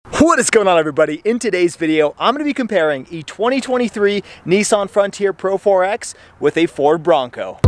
What is going on, everybody? In today's video, I'm going to be comparing a 2023 Nissan Frontier Pro-4x with a Ford Bronco.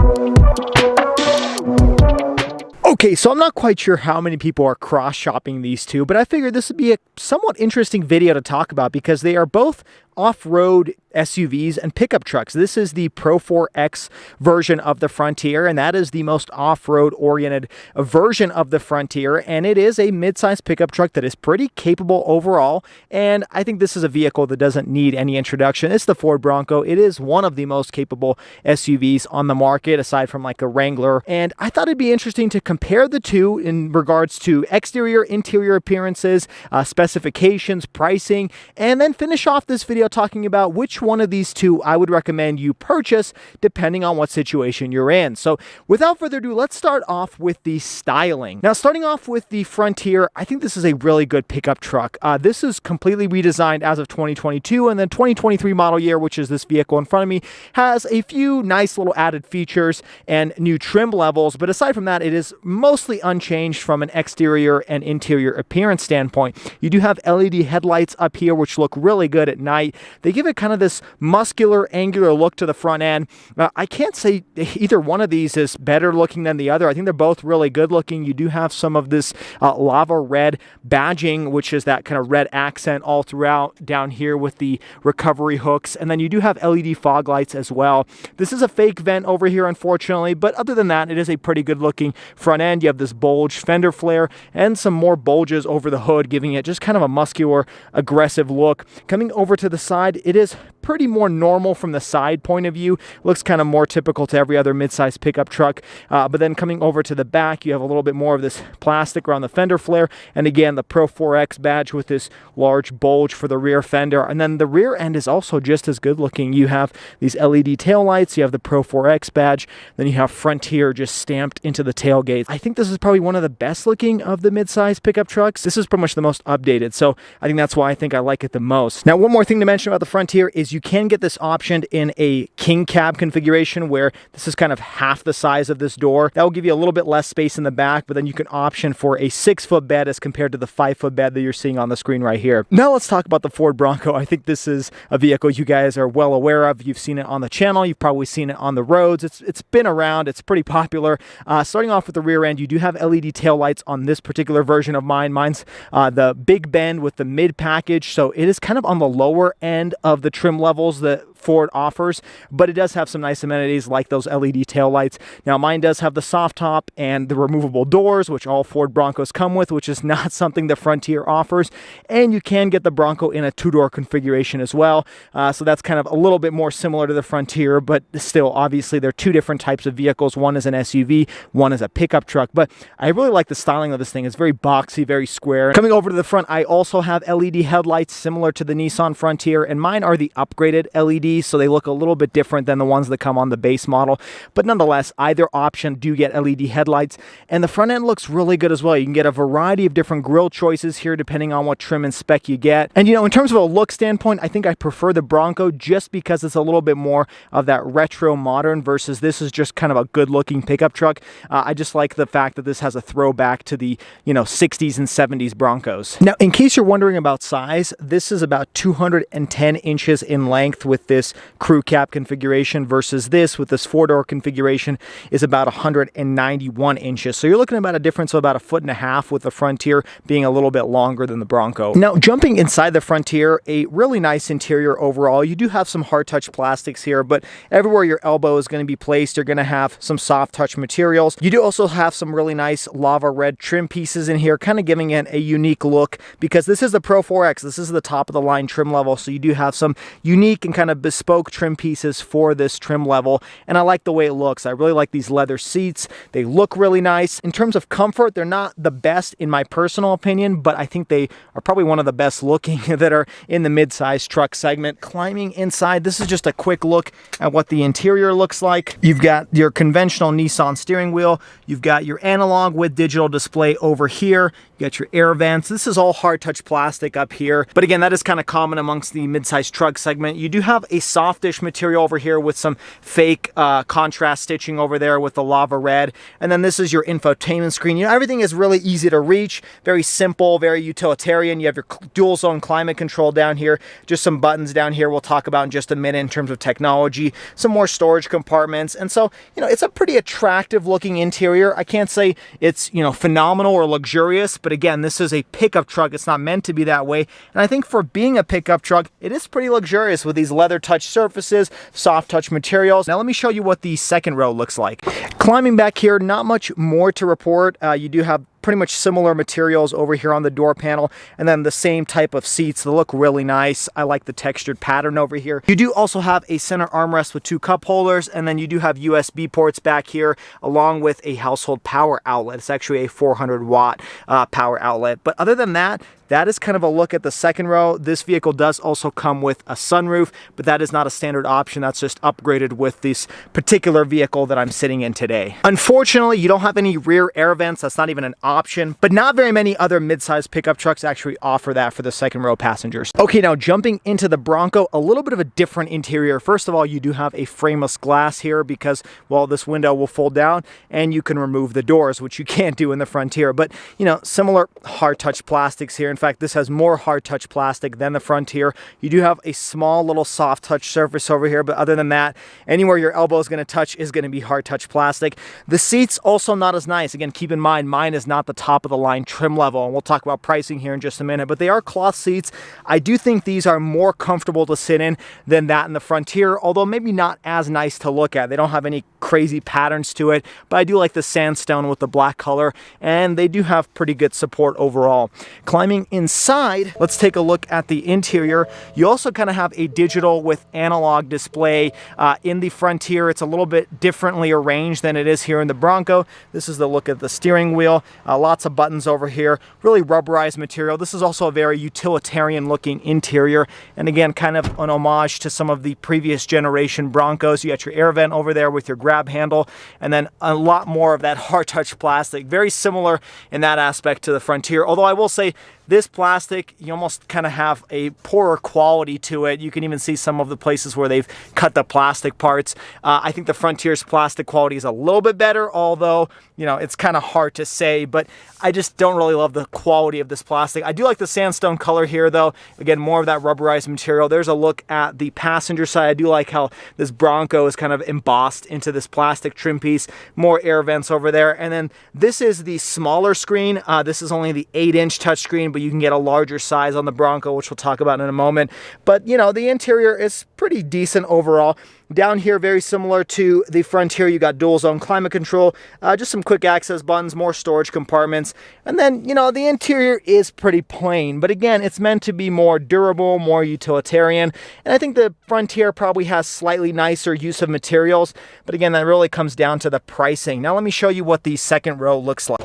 Okay, so I'm not quite sure how many people are cross-shopping these two, but I figured this would be a somewhat interesting video to talk about because they are both off-road SUVs and pickup trucks. This is the Pro-4x version of the Frontier, and that is the most off-road oriented version of the Frontier, and it is a mid-sized pickup truck that is pretty capable overall, and I think this is a vehicle that doesn't need any introduction. It's the Ford Bronco. It is one of the most capable SUVs on the market, aside from like a Wrangler, and I thought it'd be interesting to compare the two in regards to exterior, interior appearances, specifications, pricing, and then finish off this video talking about which one of these two I would recommend you purchase depending on what situation you're in. So without further ado, let's start off with the styling. Now, starting off with the Frontier, I think this is a really good pickup truck. This is completely redesigned as of 2022, and then 2023 model year, which is this vehicle in front of me, has a few nice little added features and new trim levels, but aside from that, it is mostly unchanged from an exterior and interior appearance standpoint. You do have LED headlights up here, which look really good at night. They give it kind of this muscular, angular look to the front end. I can't say either one of these is better looking than the other. I think they're both really good looking. You do have some of this lava red badging, which is that kind of red accent all throughout down here with the recovery hooks. And then you do have LED fog lights as well. This is a fake vent over here, unfortunately, but other than that, it is a pretty good looking front end. You have this bulge fender flare and some more bulges over the hood, giving it just kind of a muscular, aggressive look. Coming over to the side, it is pretty more normal from the side point of view. Looks kind of more typical to every other mid-size pickup truck. But then coming over to the back, you have a little bit more of this plastic around the fender flare. And again, the Pro-4x badge with this large bulge for the rear fender. And then the rear end is also just as good looking. You have these LED taillights. You have the Pro-4x badge. Then you have Frontier just stamped into the tailgate. I think this is probably one of the best looking of the mid-size pickup trucks. This is pretty much the most updated. So I think that's why I think I like it the most. Now, one more thing to mention about the Frontier is you can get this optioned in a king cab configuration where this is kind of half the size of this door. That will give you a little bit less space in the back, but then you can option for a 6-foot bed as compared to the 5-foot bed that you're seeing on the screen right here. Now let's talk about the Ford Bronco. I think this is a vehicle you guys are well aware of. You've seen it on the channel. You've probably seen it on the roads. It's been around. It's pretty popular. Starting off with the rear end, you do have LED taillights on this particular version of mine. Mine's the big bend with the mid package, so it is kind of on the lower end of the trim levels that Ford offers, but it does have some nice amenities like those LED taillights. Now, mine does have the soft top and the removable doors, which all Ford Broncos come with, which is not something the Frontier offers. And you can get the Bronco in a 2-door configuration as well. So that's kind of a little bit more similar to the Frontier, but still, obviously, they're two different types of vehicles. One is an SUV, one is a pickup truck. But I really like the styling of this thing. It's very boxy, very square. Coming over to the front, I also have LED headlights similar to the Nissan Frontier, and mine are the upgraded LEDs. So they look a little bit different than the ones that come on the base model. But nonetheless, either option do get LED headlights. And the front end looks really good as well. You can get a variety of different grille choices here depending on what trim and spec you get. And, you know, in terms of a look standpoint, I think I prefer the Bronco just because it's a little bit more of that retro modern versus this is just kind of a good looking pickup truck. I just like the fact that this has a throwback to the, 60s and 70s Broncos. Now, in case you're wondering about size, this is about 210 inches in length with this crew cab configuration versus this with this 4-door configuration is about 191 inches. So you're looking at about a difference of about 1.5 feet with the Frontier being a little bit longer than the Bronco. Now, jumping inside the Frontier, a really nice interior overall. You do have some hard touch plastics here, but everywhere your elbow is going to be placed, you're going to have some soft touch materials. You do also have some really nice lava red trim pieces in here, kind of giving it a unique look because this is the Pro-4x. This is the top of the line trim level. So you do have some unique and kind of bespoke trim pieces for this trim level, and I like the way it looks. I really like these leather seats. They look really nice. In terms of comfort, they're not the best in my personal opinion, but I think they are probably one of the best looking that are in the mid-size truck segment. Climbing inside, this is just a quick look at what the interior looks like. You've got your conventional Nissan steering wheel. You've got your analog with digital display over here. You got your air vents. This is all hard touch plastic up here, but again, that is kind of common amongst the mid-size truck segment. You do have a softish material over here with some fake contrast stitching over there with the lava red. And then this is your infotainment screen. You know, everything is really easy to reach, very simple, very utilitarian. You have your dual zone climate control down here, just some buttons down here we'll talk about in just a minute in terms of technology, some more storage compartments. And so, you know, it's a pretty attractive looking interior. I can't say it's, you know, phenomenal or luxurious, but again, this is a pickup truck. It's not meant to be that way. And I think for being a pickup truck, it is pretty luxurious with these leather touch surfaces, soft touch materials. Now let me show you what the second row looks like. Climbing back here, not much more to report. You do have pretty much similar materials over here on the door panel, and then the same type of seats. They look really nice. I like the textured pattern over here. You do also have a center armrest with 2 cup holders, and then you do have USB ports back here along with a household power outlet. It's actually a 400 watt power outlet. But other than that, that is kind of a look at the second row. This vehicle does also come with a sunroof, but that is not a standard option. That's just upgraded with this particular vehicle that I'm sitting in today. Unfortunately, you don't have any rear air vents. That's not even an option, but not very many other mid-size pickup trucks actually offer that for the second row passengers. Okay, now jumping into the Bronco, a little bit of a different interior. First of all, you do have a frameless glass here because, well, this window will fold down and you can remove the doors, which you can't do in the Frontier. But, you know, similar hard touch plastics here. In fact, this has more hard touch plastic than the Frontier. You do have a small little soft touch surface over here, but other than that, anywhere your elbow is going to touch is going to be hard touch plastic. The seats also not as nice. Again, keep in mind, mine is not the top of the line trim level, and we'll talk about pricing here in just a minute, but they are cloth seats. I do think these are more comfortable to sit in than that in the Frontier, although maybe not as nice to look at. They don't have any crazy patterns to it, but I do like the sandstone with the black color, and they do have pretty good support overall. Climbing inside, let's take a look at the interior. You also kind of have a digital with analog display. In the Frontier, it's a little bit differently arranged than it is here in the Bronco. This is the look at the steering wheel. Lots of buttons over here, really rubberized material. This is also a very utilitarian looking interior, and again, kind of an homage to some of the previous generation Broncos. You got your air vent over there with your grab handle, and then a lot more of that hard touch plastic. Very similar in that aspect to the Frontier, although I will say this plastic, you almost kind of have a poorer quality to it. You can even see some of the places where they've cut the plastic parts. I think the Frontier's plastic quality is a little bit better, although, you know, it's kind of hard to say, but I just don't really love the quality of this plastic. I do like the sandstone color here, though. Again, more of that rubberized material. There's a look at the passenger side. I do like how this Bronco is kind of embossed into this plastic trim piece. More air vents over there. And then this is the smaller screen. This is only the 8-inch touchscreen, but you can get a larger size on the Bronco, which we'll talk about in a moment. But, you know, the interior is pretty decent overall. Down here, very similar to the Frontier, you got dual zone climate control, just some quick access buttons, more storage compartments, and then, you know, the interior is pretty plain, but again, it's meant to be more durable, more utilitarian, and I think the Frontier probably has slightly nicer use of materials, but again, that really comes down to the pricing. Now let me show you what the second row looks like.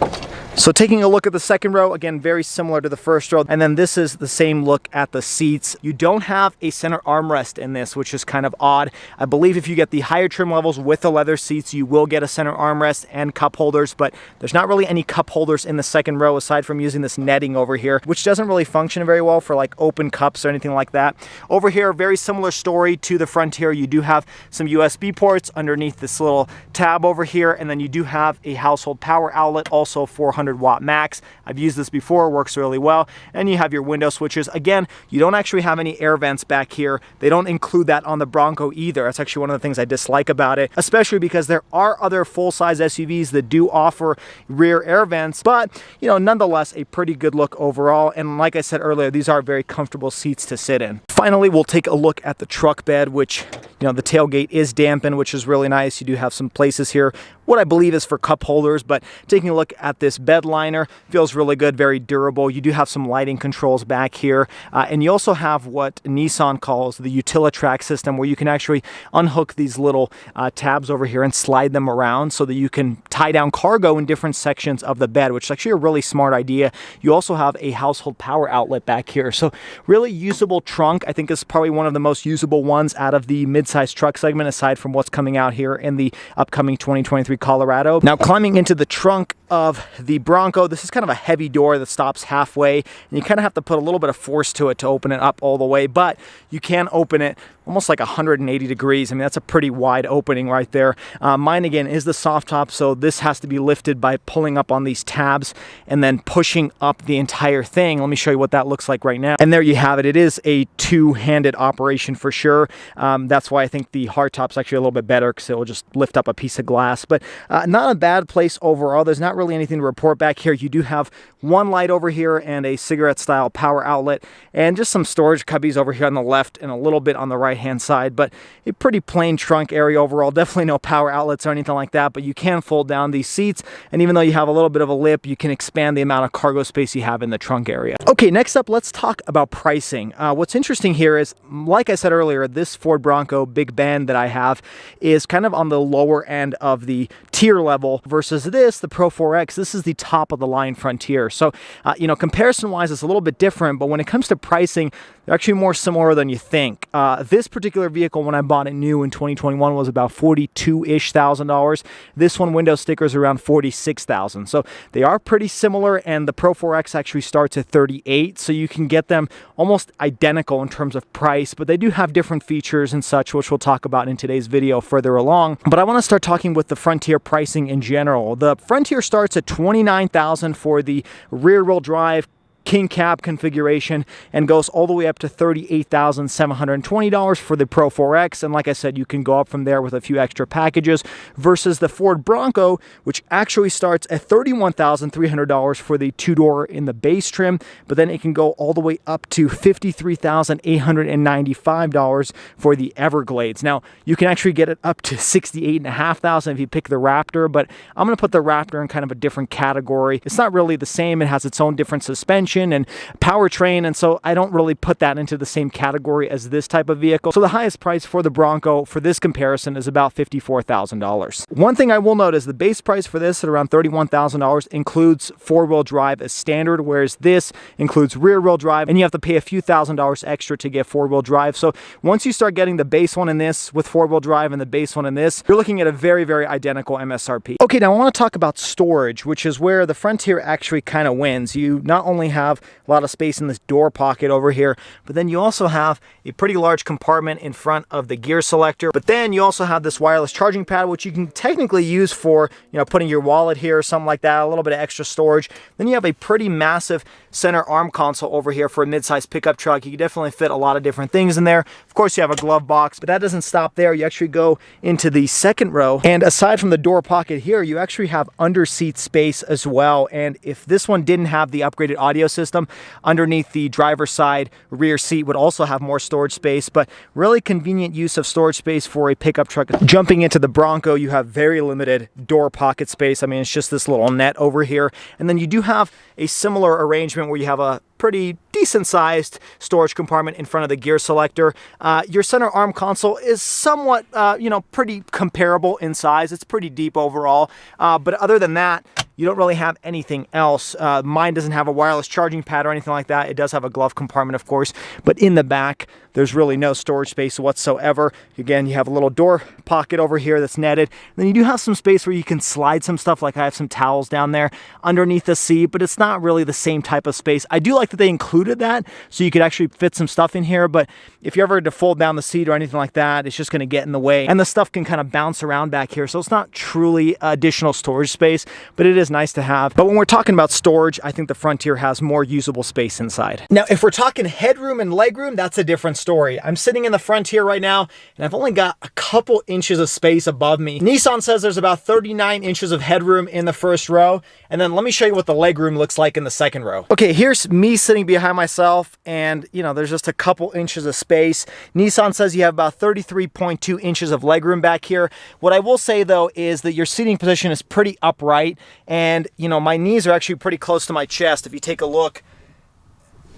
So taking a look at the second row, again, very similar to the first row. And then this is the same look at the seats. You don't have a center armrest in this, which is kind of odd. I believe if you get the higher trim levels with the leather seats, you will get a center armrest and cup holders, but there's not really any cup holders in the second row aside from using this netting over here, which doesn't really function very well for like open cups or anything like that. Over here, very similar story to the Frontier. You do have some USB ports underneath this little tab over here, and then you do have a household power outlet, also 400 watt max. I've used this before, works really well. And you have your window switches. Again, you don't actually have any air vents back here. They don't include that on the Bronco either. That's actually one of the things I dislike about it, especially because there are other full-size SUVs that do offer rear air vents, but, you know, nonetheless, a pretty good look overall. And like I said earlier, these are very comfortable seats to sit in. Finally, we'll take a look at the truck bed, which, you know, the tailgate is dampened, which is really nice. You do have some places here, what I believe is for cup holders, but taking a look at this bed liner, feels really good, very durable. You do have some lighting controls back here, and you also have what Nissan calls the Utilitrack system, where you can actually unhook these little tabs over here and slide them around so that you can tie down cargo in different sections of the bed, which is actually a really smart idea. You also have a household power outlet back here, so really usable trunk. I think this is probably one of the most usable ones out of the mid-size truck segment, aside from what's coming out here in the upcoming 2023 Colorado. Now, climbing into the trunk of the Bronco, this is kind of a heavy door that stops halfway, and you kind of have to put a little bit of force to it to open it up all the way, but you can open it almost like 180 degrees. I mean, that's a pretty wide opening right there. Mine, again, is the soft top, so this has to be lifted by pulling up on these tabs and then pushing up the entire thing. Let me show you what that looks like right now. And there you have it. It is a two-handed operation for sure. That's why I think the hardtop's actually a little bit better, because it will just lift up a piece of glass. But not a bad place overall. There's not really anything to report back here. You do have one light over here and a cigarette-style power outlet, and just some storage cubbies over here on the left and a little bit on the right-hand side. But a pretty plain trunk area overall. Definitely no power outlets or anything like that, but you can fold down these seats, and even though you have a little bit of a lip, you can expand the amount of cargo space you have in the trunk area. Okay, next up, let's talk about pricing. What's interesting here is, like I said earlier, this Ford Bronco Big Bend that I have is kind of on the lower end of the tier level, versus this, the Pro-4x, this is the top of the line Frontier. So, you know, comparison-wise, it's a little bit different, but when it comes to pricing, they're actually more similar than you think. This particular vehicle, when I bought it new in 2021, was about $42,000-ish. This one, window stickers, around $46,000. So they are pretty similar, and the Pro-4x actually starts at $38,000, so you can get them almost identical in terms of price, but they do have different features and such, which we'll talk about in today's video further along. But I want to start talking with the Frontier pricing in general. The Frontier starts at $29,000 for the rear-wheel drive king cab configuration, and goes all the way up to $38,720 for the Pro-4x. And like I said, you can go up from there with a few extra packages, versus the Ford Bronco, which actually starts at $31,300 for the two-door in the base trim, but then it can go all the way up to $53,895 for the Everglades. Now, you can actually get it up to $68,500 if you pick the Raptor, but I'm going to put the Raptor in kind of a different category. It's not really the same. It has its own different suspension and powertrain, and so I don't really put that into the same category as this type of vehicle. So the highest price for the Bronco for this comparison is about $54,000. One thing I will note is the base price for this at around $31,000 includes four-wheel drive as standard, whereas this includes rear-wheel drive, and you have to pay a few $1,000s extra to get four-wheel drive. So once you start getting the base one in this with four-wheel drive and the base one in this, you're looking at a very, very identical MSRP. Okay, now I want to talk about storage, which is where the Frontier actually kind of wins. You not only have a lot of space in this door pocket over here, but then you also have a pretty large compartment in front of the gear selector. But then you also have this wireless charging pad, which you can technically use for, you know, putting your wallet here or something like that, a little bit of extra storage. Then you have a pretty massive center arm console over here for a mid-size pickup truck. You can definitely fit a lot of different things in there. Of course, you have a glove box, but that doesn't stop there. You actually go into the second row, and aside from the door pocket here, you actually have under seat space as well. And if this one didn't have the upgraded audio system, underneath the driver's side rear seat would also have more storage space, but really convenient use of storage space for a pickup truck. Jumping into the Bronco, you have very limited door pocket space. I mean, it's just this little net over here, and then you do have a similar arrangement where you have a pretty decent sized storage compartment in front of the gear selector. Your center arm console is somewhat, you know, pretty comparable in size. It's pretty deep overall, but other than that, you don't really have anything else. Mine doesn't have a wireless charging pad or anything like that. It does have a glove compartment, of course, but in the back, there's really no storage space whatsoever. Again, you have a little door pocket over here that's netted. Then you do have some space where you can slide some stuff, like I have some towels down there underneath the seat, but it's not really the same type of space. I do like that they included that, so you could actually fit some stuff in here, but if you ever had to fold down the seat or anything like that, it's just gonna get in the way, and the stuff can kind of bounce around back here, so it's not truly additional storage space, but it is nice to have. But when we're talking about storage, I think the Frontier has more usable space inside. Now, if we're talking headroom and legroom, that's a different story. I'm sitting in the Frontier right now, and I've only got a couple inches of space above me. Nissan says there's about 39 inches of headroom in the first row, and then let me show you what the legroom looks like in the second row. Okay, here's me sitting behind myself, and you know, there's just a couple inches of space. Nissan says you have about 33.2 inches of legroom back here. What I will say though is that your seating position is pretty upright, and you know, my knees are actually pretty close to my chest. If you take a look,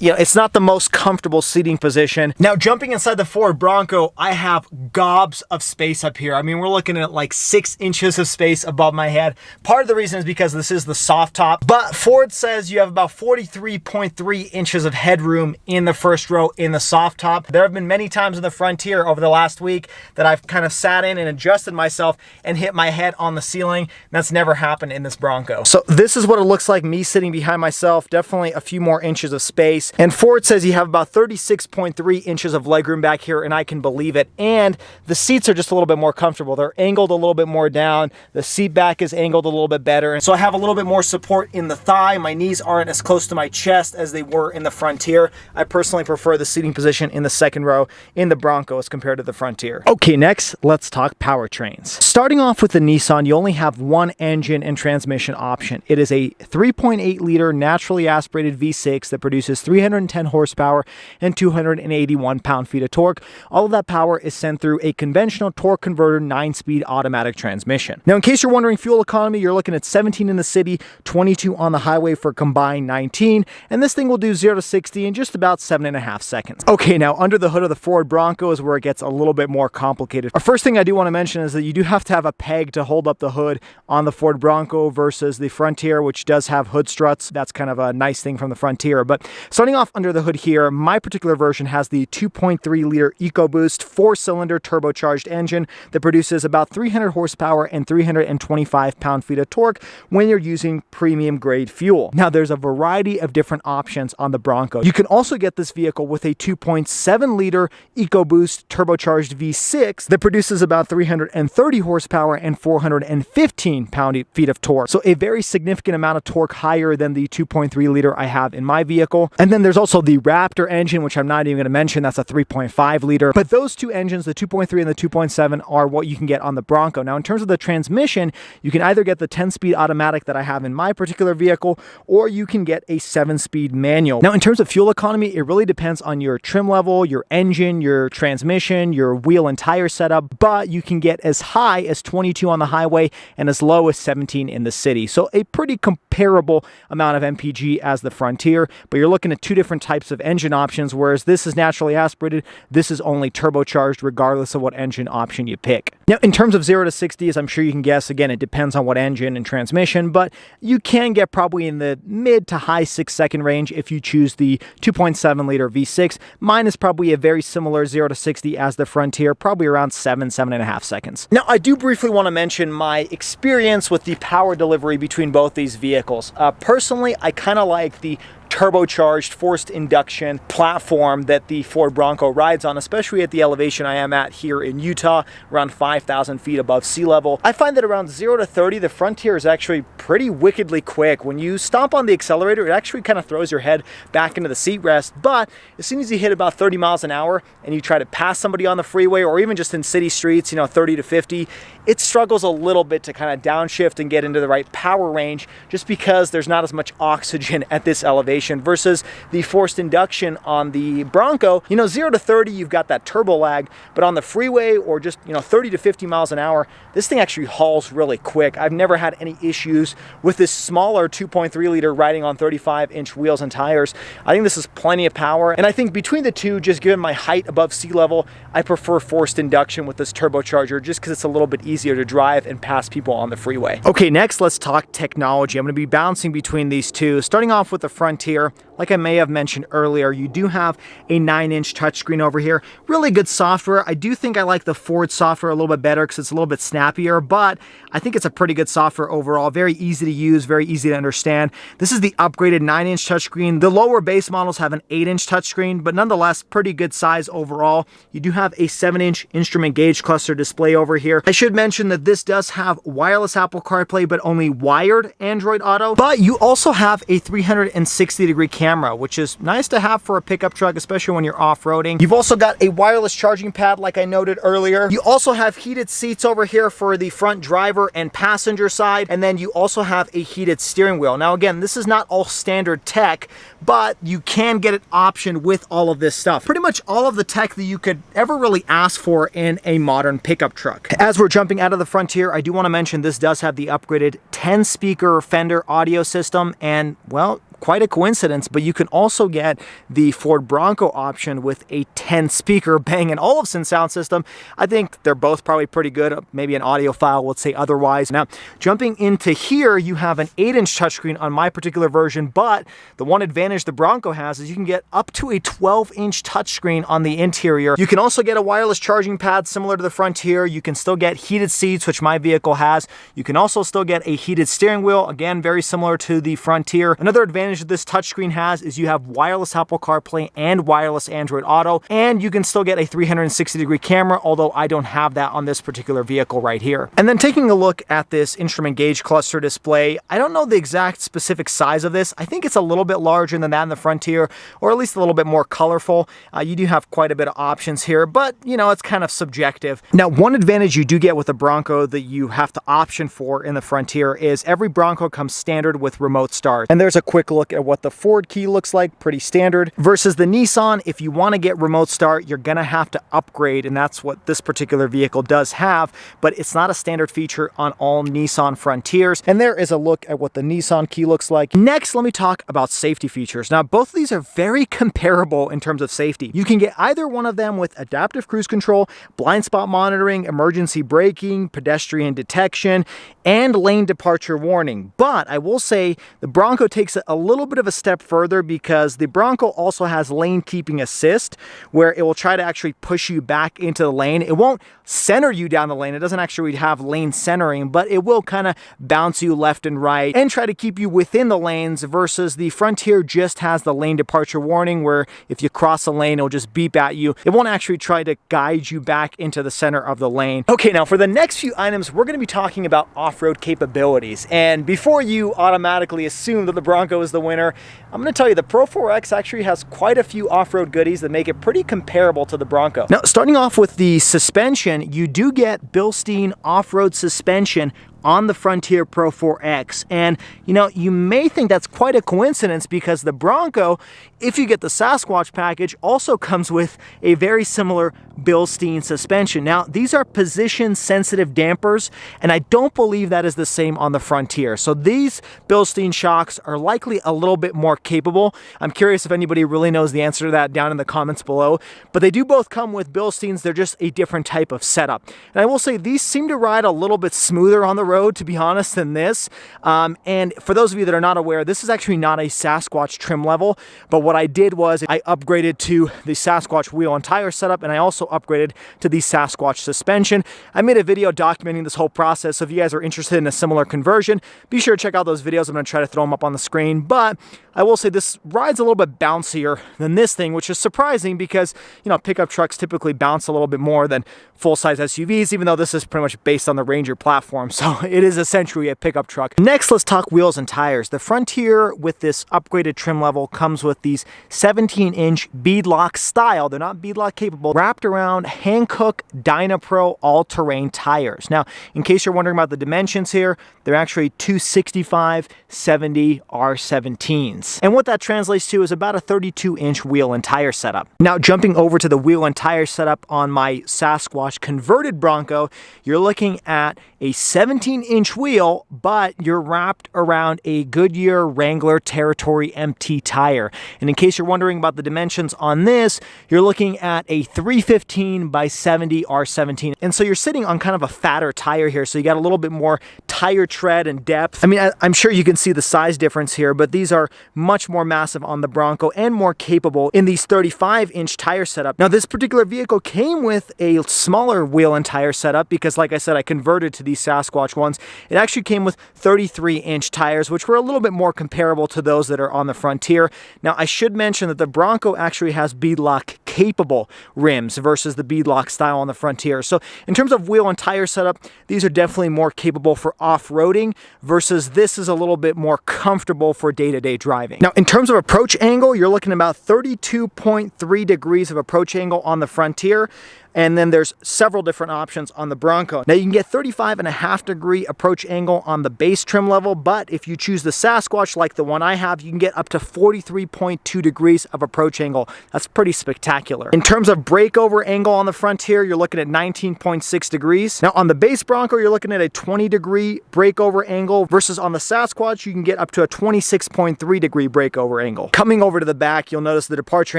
you know, it's not the most comfortable seating position. Now, jumping inside the Ford Bronco, I have gobs of space up here. I mean, we're looking at like 6 inches of space above my head. Part of the reason is because this is the soft top, but Ford says you have about 43.3 inches of headroom in the first row in the soft top. There have been many times in the Frontier over the last week that I've kind of sat in and adjusted myself and hit my head on the ceiling. That's never happened in this Bronco. So this is what it looks like, me sitting behind myself. Definitely a few more inches of space. space. And Ford says you have about 36.3 inches of legroom back here, and I can believe it. And the seats are just a little bit more comfortable. They're angled a little bit more down. The seat back is angled a little bit better. And so I have a little bit more support in the thigh. My knees aren't as close to my chest as they were in the Frontier. I personally prefer the seating position in the second row in the Bronco as compared to the Frontier. Okay, next, let's talk powertrains. Starting off with the Nissan, you only have one engine and transmission option. It is a 3.8 liter naturally aspirated V6 that produces 310 horsepower and 281 pound-feet of torque. All of that power is sent through a conventional torque converter 9-speed automatic transmission. Now, in case you're wondering fuel economy, you're looking at 17 in the city, 22 on the highway for a combined 19, and this thing will do 0 to 60 in just about 7.5 seconds. Okay, now under the hood of the Ford Bronco is where it gets a little bit more complicated. Our first thing I do want to mention is that you do have to have a peg to hold up the hood on the Ford Bronco versus the Frontier, which does have hood struts. That's kind of a nice thing from the Frontier. But starting off under the hood here, my particular version has the 2.3 liter EcoBoost 4-cylinder turbocharged engine that produces about 300 horsepower and 325 pound-feet of torque when you're using premium grade fuel. Now, there's a variety of different options on the Bronco. You can also get this vehicle with a 2.7 liter EcoBoost turbocharged V6 that produces about 330 horsepower and 415 pound-feet of torque. So a very significant amount of torque higher than the 2.3 liter I have in my vehicle. And then there's also the Raptor engine, which I'm not even going to mention. That's a 3.5 liter. But those two engines, the 2.3 and the 2.7, are what you can get on the Bronco. Now, in terms of the transmission, you can either get the 10-speed automatic that I have in my particular vehicle, or you can get a 7-speed manual. Now, in terms of fuel economy, it really depends on your trim level, your engine, your transmission, your wheel and tire setup, but you can get as high as 22 on the highway and as low as 17 in the city. So a pretty comparable amount of MPG as the Frontier, but you're looking at two different types of engine options, whereas this is naturally aspirated, this is only turbocharged regardless of what engine option you pick. Now, in terms of 0 to 60, as I'm sure you can guess, again, it depends on what engine and transmission, but you can get probably in the mid to high 6-second range if you choose the 2.7 liter V6. Mine is probably a very similar 0 to 60 as the Frontier, probably around 7.5 seconds. Now, I do briefly want to mention my experience with the power delivery between both these vehicles. Personally, I kind of like the turbocharged forced induction platform that the Ford Bronco rides on, especially at the elevation I am at here in Utah, around 5,000 feet above sea level. I find that around 0 to 30, the Frontier is actually pretty wickedly quick. When you stomp on the accelerator, it actually kind of throws your head back into the seat rest, but as soon as you hit about 30 miles an hour and you try to pass somebody on the freeway or even just in city streets, 30 to 50, it struggles a little bit to kind of downshift and get into the right power range just because there's not as much oxygen at this elevation versus the forced induction on the Bronco. 0 to 30, you've got that turbo lag, but on the freeway or just 30 to 50 miles an hour, this thing actually hauls really quick. I've never had any issues with this smaller 2.3 liter riding on 35-inch wheels and tires. I think this is plenty of power, and I think between the two, just given my height above sea level, I prefer forced induction with this turbocharger just because it's a little bit easier to drive and pass people on the freeway. Okay, next let's talk technology. I'm going to be bouncing between these two. Starting off with the Frontier, like I may have mentioned earlier, you do have a 9-inch touchscreen over here. Really good software. I do think I like the Ford software a little bit better because it's a little bit snappier, but I think it's a pretty good software overall. Very easy to use, very easy to understand. This is the upgraded 9-inch touchscreen. The lower base models have an 8-inch touchscreen, but nonetheless, pretty good size overall. You do have a 7-inch instrument gauge cluster display over here. I should mention that this does have wireless Apple CarPlay, but only wired Android Auto. But you also have a 360-degree camera, which is nice to have for a pickup truck, especially when you're off-roading. You've also got a wireless charging pad, like I noted earlier. You also have heated seats over here for the front driver and passenger side, and then you also have a heated steering wheel. Now, again, this is not all standard tech, but you can get an option with all of this stuff. Pretty much all of the tech that you could ever really ask for in a modern pickup truck. As we're jumping out of the Frontier, I do want to mention this does have the upgraded 10-speaker Fender audio system, and, well, quite a coincidence, but you can also get the Ford Bronco option with a 10-speaker Bang & Olufsen sound system. I think they're both probably pretty good. Maybe an audiophile would say otherwise. Now, jumping into here, you have an 8-inch touchscreen on my particular version, but the one advantage the Bronco has is you can get up to a 12-inch touchscreen on the interior. You can also get a wireless charging pad similar to the Frontier. You can still get heated seats, which my vehicle has. You can also still get a heated steering wheel, again, very similar to the Frontier. Another advantage advantage that this touchscreen has is you have wireless Apple CarPlay and wireless Android Auto, and you can still get a 360-degree camera, although I don't have that on this particular vehicle right here. And then taking a look at this instrument gauge cluster display, I don't know the exact specific size of this. I think it's a little bit larger than that in the Frontier, or at least a little bit more colorful. You do have quite a bit of options here, but you know, it's kind of subjective. Now, one advantage you do get with the Bronco that you have to option for in the Frontier is every Bronco comes standard with remote start. And there's a quick look at what the Ford key looks like, pretty standard. Versus the Nissan, if you want to get remote start, you're gonna have to upgrade, and that's what this particular vehicle does have, but it's not a standard feature on all Nissan Frontiers. And there is a look at what the Nissan key looks like. Next, let me talk about safety features. Now, both of these are very comparable in terms of safety. You can get either one of them with adaptive cruise control, blind spot monitoring, emergency braking, pedestrian detection, and lane departure warning. But I will say the Bronco takes it a little bit of a step further, because the Bronco also has lane keeping assist, where it will try to actually push you back into the lane. It won't center you down the lane. It doesn't actually have lane centering, but it will kind of bounce you left and right and try to keep you within the lanes, versus the Frontier just has the lane departure warning, where if you cross a lane, it'll just beep at you. It won't actually try to guide you back into the center of the lane. Okay, now for the next few items, we're going to be talking about off-road capabilities. And before you automatically assume that the Bronco is the winner, I'm going to tell you the Pro-4x actually has quite a few off-road goodies that make it pretty comparable to the Bronco. Now, starting off with the suspension, you do get Bilstein off-road suspension on the Frontier Pro-4x. And you know, you may think that's quite a coincidence, because the Bronco, if you get the Sasquatch package, also comes with a very similar Bilstein suspension. Now, these are position sensitive dampers, and I don't believe that is the same on the Frontier. So these Bilstein shocks are likely a little bit more capable. I'm curious if anybody really knows the answer to that down in the comments below, but they do both come with Bilsteins. They're just a different type of setup. And I will say these seem to ride a little bit smoother on the road, to be honest, than this. And for those of you that are not aware, this is actually not a Sasquatch trim level, but what I did was I upgraded to the Sasquatch wheel and tire setup, and I also upgraded to the Sasquatch suspension. I made a video documenting this whole process, so if you guys are interested in a similar conversion, be sure to check out those videos. I'm going to try to throw them up on the screen, but I will say this rides a little bit bouncier than this thing, which is surprising, because you know, pickup trucks typically bounce a little bit more than full-size SUVs, even though this is pretty much based on the Ranger platform, so it is essentially a pickup truck. Next, let's talk wheels and tires. The Frontier with this upgraded trim level comes with these 17-inch beadlock style, they're not beadlock capable, wrapped around Hankook Dynapro all-terrain tires. Now, in case you're wondering about the dimensions here, they're actually 265/70 R17s. And what that translates to is about a 32-inch wheel and tire setup. Now, jumping over to the wheel and tire setup on my Sasquatch converted Bronco, you're looking at a 17-inch wheel, but you're wrapped around a Goodyear Wrangler Territory MT tire. And in case you're wondering about the dimensions on this, you're looking at a 315/70 R17. And so you're sitting on kind of a fatter tire here, so you got a little bit more tire tread and depth. I mean, I'm sure you can see the size difference here, but these are much more massive on the Bronco and more capable in these 35-inch tire setup. Now, this particular vehicle came with a smaller wheel and tire setup, because like I said, I converted to these Sasquatch ones. It actually came with 33-inch tires, which were a little bit more comparable to those that are on the Frontier. Now, I should mention that the Bronco actually has beadlock capable rims versus the beadlock style on the Frontier. So in terms of wheel and tire setup, these are definitely more capable for off-roading, versus this is a little bit more comfortable for day-to-day driving. Now, in terms of approach angle, you're looking at about 32.3 degrees of approach angle on the Frontier. And then there's several different options on the Bronco. Now, you can get 35.5 degree approach angle on the base trim level, but if you choose the Sasquatch like the one I have, you can get up to 43.2 degrees of approach angle. That's pretty spectacular. In terms of breakover angle on the Frontier, you're looking at 19.6 degrees. Now, on the base Bronco, you're looking at a 20 degree breakover angle, versus on the Sasquatch, you can get up to a 26.3 degree breakover angle. Coming over to the back, you'll notice the departure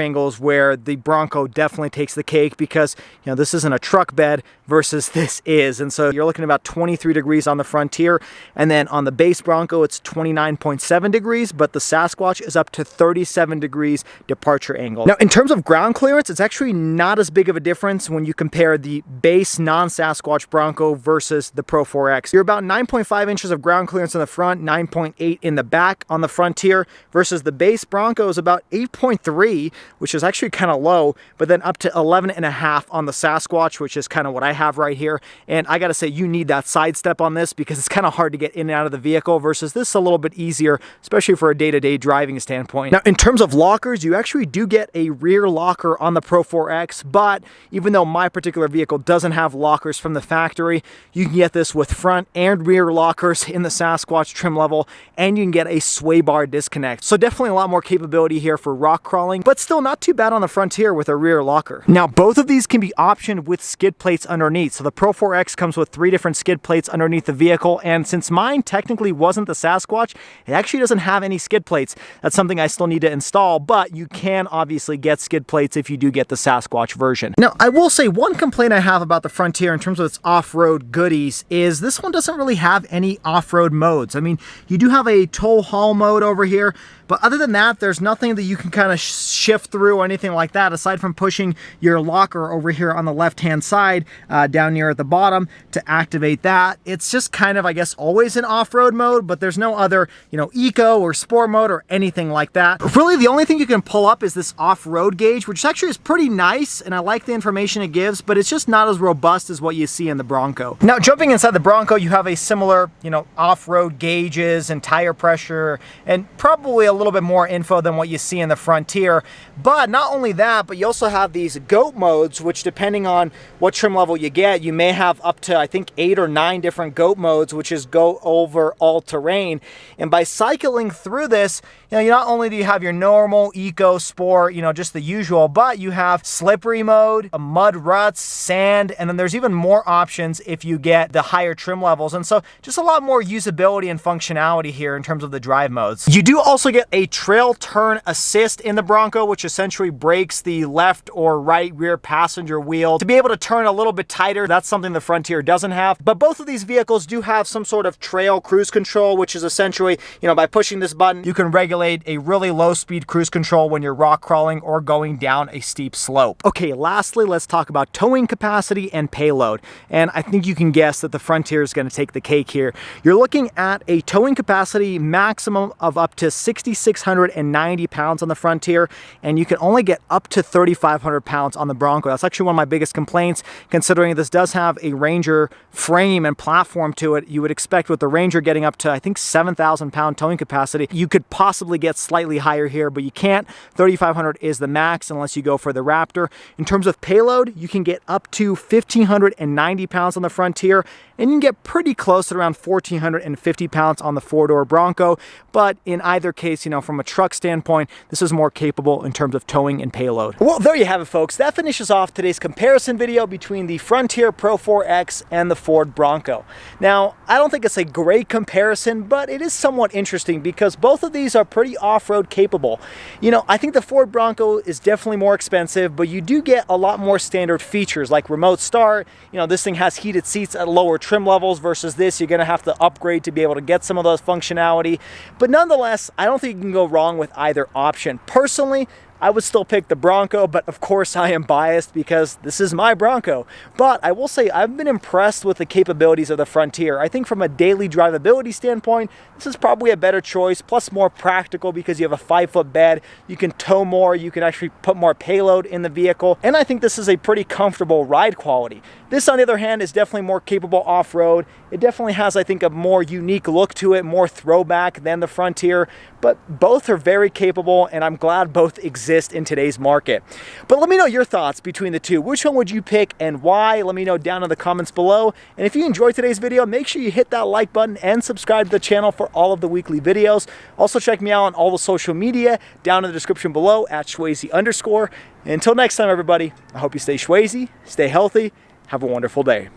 angles where the Bronco definitely takes the cake, because you know, this isn't a truck bed versus this is. And so you're looking at about 23 degrees on the Frontier, and then on the base Bronco it's 29.7 degrees, but the Sasquatch is up to 37 degrees departure angle. Now in terms of ground clearance, it's actually not as big of a difference when you compare the base non-Sasquatch Bronco versus the Pro-4x. You're about 9.5 inches of ground clearance in the front, 9.8 in the back on the Frontier, versus the base Bronco is about 8.3, which is actually kind of low, but then up to 11.5 on the Sasquatch, which is kind of what I have right here. And I gotta say, you need that side step on this because it's kind of hard to get in and out of the vehicle, versus this is a little bit easier, especially for a day-to-day driving standpoint. Now in terms of lockers, you actually do get a rear locker on the Pro-4x, but even though my particular vehicle doesn't have lockers from the factory, you can get this with front and rear lockers in the Sasquatch trim level, and you can get a sway bar disconnect. So definitely a lot more capability here for rock crawling, but still not too bad on the Frontier with a rear locker. Now both of these can be optioned with skid plates underneath. So the Pro-4x comes with 3 different skid plates underneath the vehicle, and since mine technically wasn't the Sasquatch, it actually doesn't have any skid plates. That's something I still need to install, but you can obviously get skid plates if you do get the Sasquatch version. Now I will say one complaint I have about the Frontier in terms of its off-road goodies is this one doesn't really have any off-road modes. I mean, you do have a tow haul mode over here, but other than that, there's nothing that you can kind of shift through or anything like that, aside from pushing your locker over here on the left-hand side down near at the bottom to activate that. It's just kind of, I guess, always in off-road mode, but there's no other, you know, eco or sport mode or anything like that. Really, the only thing you can pull up is this off-road gauge, which actually is pretty nice, and I like the information it gives, but it's just not as robust as what you see in the Bronco. Now, jumping inside the Bronco, you have a similar, you know, off-road gauges and tire pressure, and probably a little bit more info than what you see in the Frontier. But not only that, but you also have these GOAT modes, which depending on what trim level you get, you may have up to, I think, 8 or 9 different GOAT modes, which is go over all terrain. And by cycling through this, you know, not only do you have your normal, eco, sport, you know, just the usual, but you have slippery mode, mud ruts, sand, and then there's even more options if you get the higher trim levels. And so just a lot more usability and functionality here in terms of the drive modes. You do also get a trail turn assist in the Bronco, which essentially brakes the left or right rear passenger wheel to be able to turn a little bit tighter. That's something the Frontier doesn't have. But both of these vehicles do have some sort of trail cruise control, which is essentially, you know, by pushing this button, you can regulate a really low speed cruise control when you're rock crawling or going down a steep slope. Okay, lastly, let's talk about towing capacity and payload. And I think you can guess that the Frontier is going to take the cake here. You're looking at a towing capacity maximum of up to 6,690 pounds on the Frontier, and you can only get up to 3,500 pounds on the Bronco. That's actually one of my biggest complaints, considering this does have a Ranger frame and platform to it. You would expect with the Ranger getting up to, I think, 7,000 pound towing capacity, you could possibly get slightly higher here, but you can't. 3,500 is the max unless you go for the Raptor. In terms of payload, you can get up to 1,590 pounds on the Frontier, and you can get pretty close at around 1,450 pounds on the 4-door Bronco. But in either case, you know, from a truck standpoint, this is more capable in terms of towing and payload. Well, there you have it, folks. That finishes off today's comparison video between the Frontier Pro-4x and the Ford Bronco. Now, I don't think it's a great comparison, but it is somewhat interesting because both of these are pretty off-road capable. You know, I think the Ford Bronco is definitely more expensive, but you do get a lot more standard features like remote start. You know, this thing has heated seats at lower trim levels versus this. You're going to have to upgrade to be able to get some of those functionality. But nonetheless, I don't think you can go wrong with either option. Personally, I would still pick the Bronco, but of course I am biased because this is my Bronco. But I will say I've been impressed with the capabilities of the Frontier. I think from a daily drivability standpoint, this is probably a better choice, plus more practical because you have a 5-foot bed, you can tow more, you can actually put more payload in the vehicle, and I think this is a pretty comfortable ride quality. This, on the other hand, is definitely more capable off-road. It definitely has, I think, a more unique look to it, more throwback than the Frontier, but both are very capable, and I'm glad both exist in today's market. But let me know your thoughts between the two. Which one would you pick and why? Let me know down in the comments below. And if you enjoyed today's video, make sure you hit that like button and subscribe to the channel for all of the weekly videos. Also, check me out on all the social media down in the description below at Schwazy_. Until next time, everybody, I hope you stay Schwazy, stay healthy, have a wonderful day.